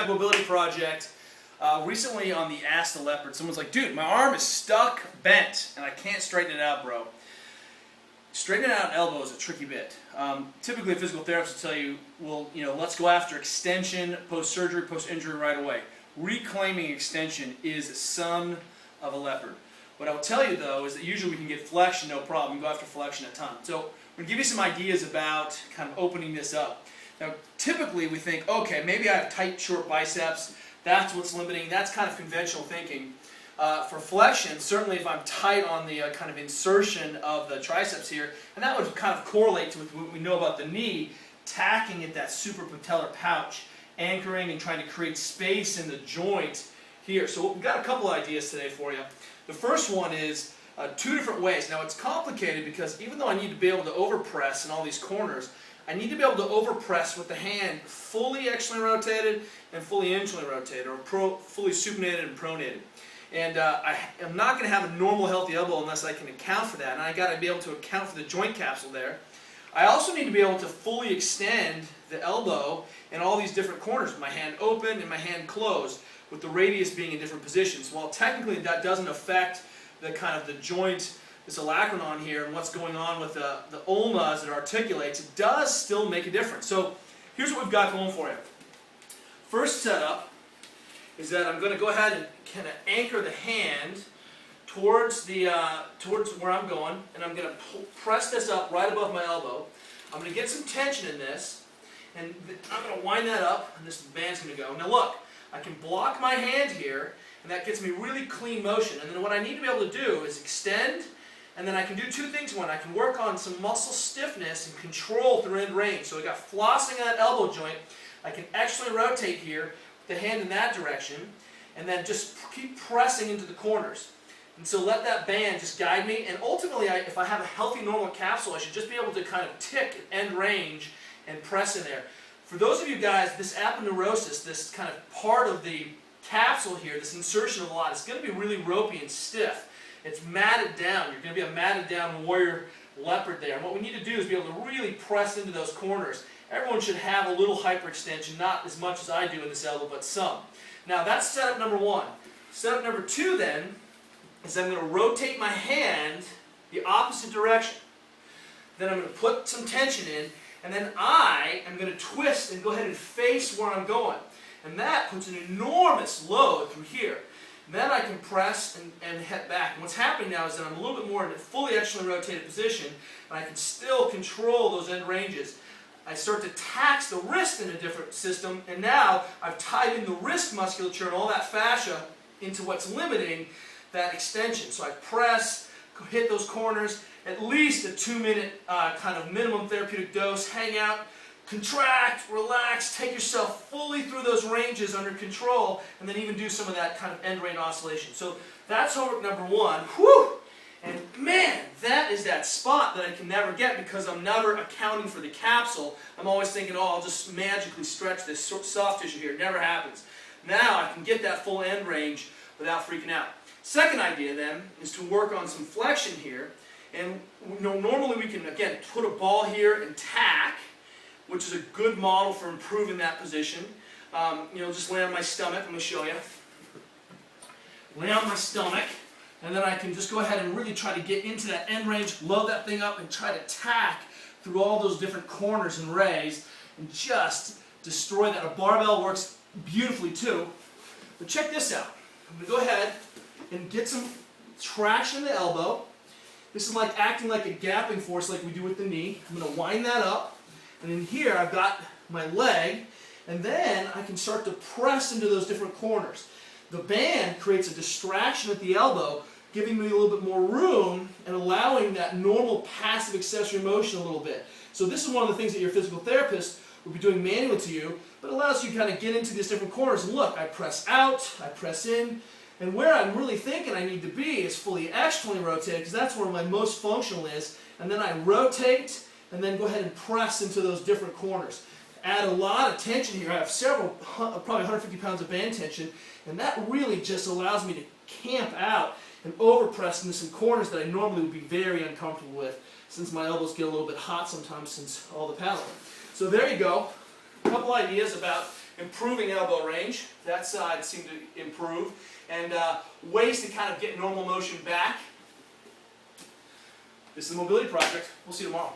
mobility project. Recently on the Ask the Leopard, someone's like, dude, my arm is stuck, bent, and I can't straighten it out, bro. Straightening out an elbow is a tricky bit. Typically a physical therapist will tell you, well, let's go after extension, post-surgery, post-injury right away. Reclaiming extension is son of a leopard. What I will tell you though is that usually we can get flexion, no problem. We can go after flexion a ton. So I'm going to give you some ideas about kind of opening this up. Now typically we think, okay, maybe I have tight, short biceps. That's what's limiting. That's kind of conventional thinking. For flexion, certainly if I'm tight on the kind of insertion of the triceps here, and that would kind of correlate to what we know about the knee, tacking at that suprapatellar pouch, anchoring and trying to create space in the joint here. So we've got a couple ideas today for you. The first one is two different ways. Now it's complicated because even though I need to be able to overpress in all these corners, I need to be able to overpress with the hand fully externally rotated and fully internally rotated, or fully supinated and pronated. And I'm not going to have a normal healthy elbow unless I can account for that, and I got to be able to account for the joint capsule there. I also need to be able to fully extend the elbow in all these different corners, with my hand open and my hand closed, with the radius being in different positions. While technically that doesn't affect the kind of the joint, this olecranon here, and what's going on with the ulna as it articulates, it does still make a difference. So here's what we've got going for you. First setup is that I'm going to go ahead and kind of anchor the hand towards where I'm going, and I'm going to press this up right above my elbow. I'm going to get some tension in this, and I'm going to wind that up, and this band's going to go. Now look, I can block my hand here, and that gets me really clean motion. And then what I need to be able to do is extend, and then I can do two things. One, I can work on some muscle stiffness and control through end range. So I got flossing on that elbow joint. I can externally rotate here, the hand in that direction, and then just keep pressing into the corners. And so let that band just guide me, and ultimately if I have a healthy normal capsule, I should just be able to kind of tick at end range and press in there. For those of you guys, this aponeurosis, this kind of part of the capsule here, this insertion of the lot, it's going to be really ropey and stiff. It's matted down. You're going to be a matted down warrior leopard there. And what we need to do is be able to really press into those corners. Everyone should have a little hyperextension, not as much as I do in this elbow, but some. Now that's setup number one. Setup number two then is I'm going to rotate my hand the opposite direction. Then I'm going to put some tension in, and then I am going to twist and go ahead and face where I'm going. And that puts an enormous load through here. Then I can press and head back. And what's happening now is that I'm a little bit more in a fully externally rotated position, and I can still control those end ranges. I start to tax the wrist in a different system, and now I've tied in the wrist musculature and all that fascia into what's limiting that extension. So I press, hit those corners, at least a 2-minute kind of minimum therapeutic dose, hang out, contract, relax, take yourself fully through those ranges under control, and then even do some of that kind of end range oscillation. So that's homework number one. Whew! And man, that is that spot that I can never get because I'm never accounting for the capsule. I'm always thinking, oh, I'll just magically stretch this soft tissue here. It never happens. Now I can get that full end range without freaking out. Second idea then is to work on some flexion here. And normally we can, again, put a ball here and tack, which is a good model for improving that position. Just lay on my stomach. I'm going to show you. Lay on my stomach. And then I can just go ahead and really try to get into that end range, load that thing up, and try to tack through all those different corners and rays and just destroy that. A barbell works beautifully too. But check this out. I'm going to go ahead and get some traction in the elbow. This is like acting like a gapping force like we do with the knee. I'm going to wind that up. And in here I've got my leg. And then I can start to press into those different corners. The band creates a distraction at the elbow, giving me a little bit more room and allowing that normal passive accessory motion a little bit. So this is one of the things that your physical therapist will be doing manually to you, but allows you to kind of get into these different corners. And look, I press out, I press in, and where I'm really thinking I need to be is fully externally rotated, because that's where my most functional is. And then I rotate, and then go ahead and press into those different corners. Add a lot of tension here. I have several, probably 150 pounds of band tension, and that really just allows me to camp out and overpress into some corners that I normally would be very uncomfortable with, since my elbows get a little bit hot sometimes since all the paddling. So there you go. A couple ideas about improving elbow range. That side seemed to improve. And ways to kind of get normal motion back. This is the mobility project. We'll see you tomorrow.